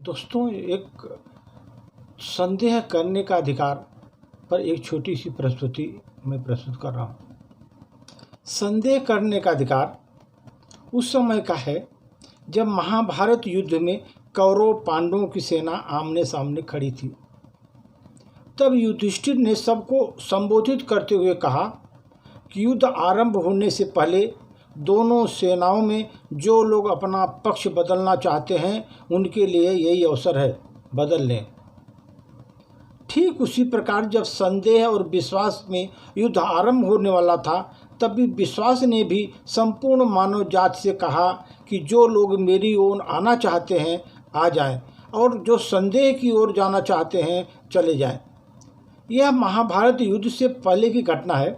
दोस्तों, एक संदेह करने का अधिकार पर एक छोटी सी प्रस्तुति मैं प्रस्तुत कर रहा हूँ। संदेह करने का अधिकार उस समय का है जब महाभारत युद्ध में कौरव पांडवों की सेना आमने सामने खड़ी थी। तब युधिष्ठिर ने सबको संबोधित करते हुए कहा कि युद्ध आरंभ होने से पहले दोनों सेनाओं में जो लोग अपना पक्ष बदलना चाहते हैं उनके लिए यही अवसर है, बदल लें। ठीक उसी प्रकार जब संदेह और विश्वास में युद्ध आरंभ होने वाला था, तब भी विश्वास ने भी संपूर्ण मानव जाति से कहा कि जो लोग मेरी ओर आना चाहते हैं आ जाएं, और जो संदेह की ओर जाना चाहते हैं चले जाएं। यह महाभारत युद्ध से पहले की घटना है,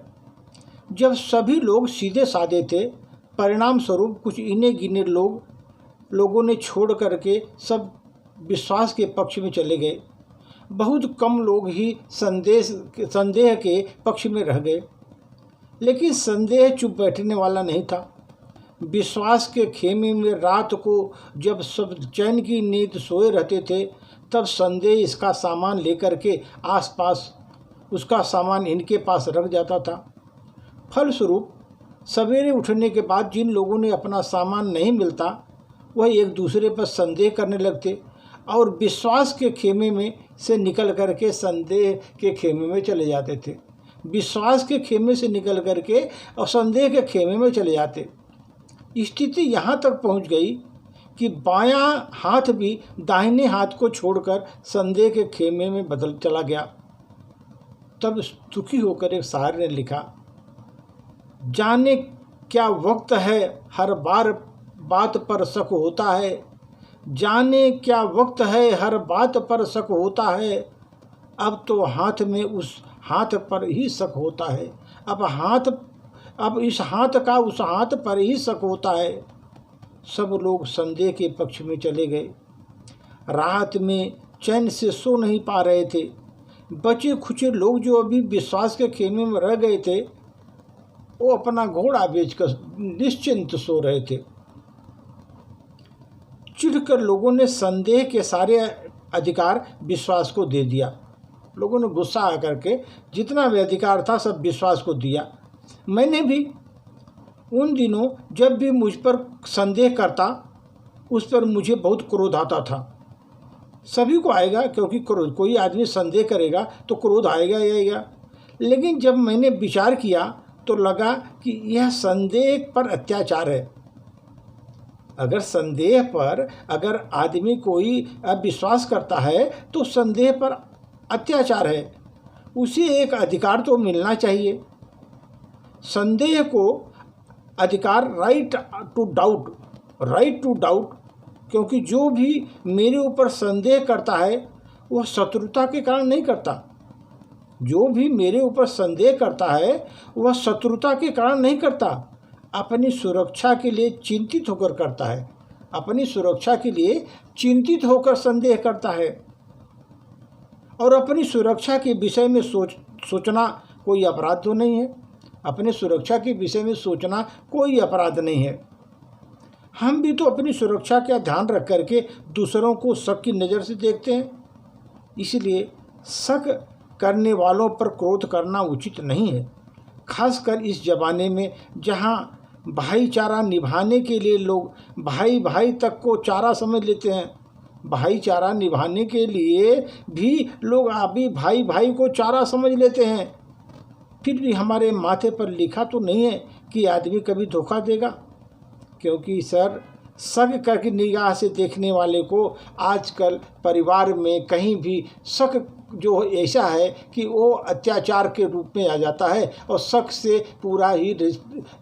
जब सभी लोग सीधे साधे थे। परिणाम स्वरूप कुछ इने गिने लोगों ने छोड़ करके सब विश्वास के पक्ष में चले गए। बहुत कम लोग ही संदेह के पक्ष में रह गए। लेकिन संदेह चुप बैठने वाला नहीं था। विश्वास के खेमे में रात को जब सब चैन की नींद सोए रहते थे, तब संदेह इसका सामान लेकर के आसपास उसका सामान इनके पास रख जाता था। फलस्वरूप सवेरे उठने के बाद जिन लोगों ने अपना सामान नहीं मिलता, वह एक दूसरे पर संदेह करने लगते और विश्वास के खेमे में से निकल करके संदेह के खेमे में चले जाते थे। विश्वास के खेमे से निकल करके और संदेह के खेमे में चले जाते। स्थिति यहाँ तक पहुँच गई कि बायां हाथ भी दाहिने हाथ को छोड़कर संदेह के खेमे में बदल चला गया। तब दुखी होकर एक शायर ने लिखा, जाने क्या वक्त है हर बार बात पर शक होता है, जाने क्या वक्त है हर बात पर शक होता है, अब तो हाथ में उस हाथ पर ही शक होता है, अब इस हाथ का उस हाथ पर ही शक होता है। सब लोग संदेह के पक्ष में चले गए। रात में चैन से सो नहीं पा रहे थे। बचे खुचे लोग जो अभी विश्वास के खेमे में रह गए थे, वो अपना घोड़ा बेचकर निश्चिंत सो रहे थे। चिढ़कर लोगों ने संदेह के सारे अधिकार विश्वास को दे दिया। लोगों ने गुस्सा आकर के जितना भी अधिकार था सब विश्वास को दिया। मैंने भी उन दिनों जब भी मुझ पर संदेह करता, उस पर मुझे बहुत क्रोध आता था। सभी को आएगा, क्योंकि क्रोध, कोई आदमी संदेह करेगा तो क्रोध आएगा ही आएगा। लेकिन जब मैंने विचार किया तो लगा कि यह संदेह पर अत्याचार है। अगर संदेह पर अगर आदमी कोई अविश्वास करता है तो संदेह पर अत्याचार है। उसे एक अधिकार तो मिलना चाहिए। संदेह को अधिकार राइट टू डाउट, क्योंकि जो भी मेरे ऊपर संदेह करता है वह शत्रुता के कारण नहीं करता। जो भी मेरे ऊपर संदेह करता है वह शत्रुता के कारण नहीं करता, अपनी सुरक्षा के लिए चिंतित होकर करता है। अपनी सुरक्षा के लिए चिंतित होकर संदेह करता है। और अपनी सुरक्षा के विषय में सोचना कोई अपराध तो नहीं है। अपने सुरक्षा के विषय में सोचना कोई अपराध नहीं है। हम भी तो अपनी सुरक्षा का ध्यान रख करके दूसरों को शक की नज़र से देखते हैं। इसलिए शक करने वालों पर क्रोध करना उचित नहीं है, खासकर इस जमाने में जहां भाईचारा निभाने के लिए लोग भाई भाई तक को चारा समझ लेते हैं। भाईचारा निभाने के लिए भी लोग अभी भाई भाई को चारा समझ लेते हैं। फिर भी हमारे माथे पर लिखा तो नहीं है कि आदमी कभी धोखा देगा, क्योंकि सर शक करके निगाह से देखने वाले को आजकल परिवार में कहीं भी शक जो ऐसा है कि वो अत्याचार के रूप में आ जाता है और शक से पूरा ही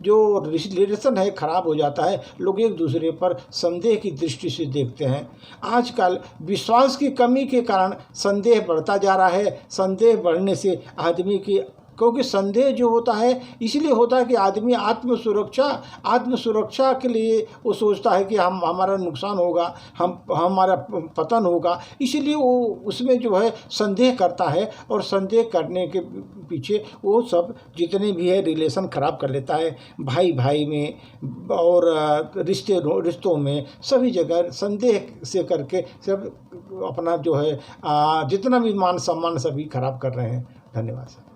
जो रिलेशन है खराब हो जाता है। लोग एक दूसरे पर संदेह की दृष्टि से देखते हैं। आजकल विश्वास की कमी के कारण संदेह बढ़ता जा रहा है। संदेह बढ़ने से आदमी की क्योंकि संदेह जो होता है इसलिए होता है कि आदमी आत्मसुरक्षा के लिए वो सोचता है कि हमारा नुकसान होगा, हमारा पतन होगा, इसलिए वो उसमें जो है संदेह करता है, और संदेह करने के पीछे वो सब जितने भी है रिलेशन खराब कर लेता है, भाई भाई में और रिश्तों में, सभी जगह संदेह से करके सब अपना जो है जितना भी मान सम्मान सभी खराब कर रहे हैं। धन्यवाद सर।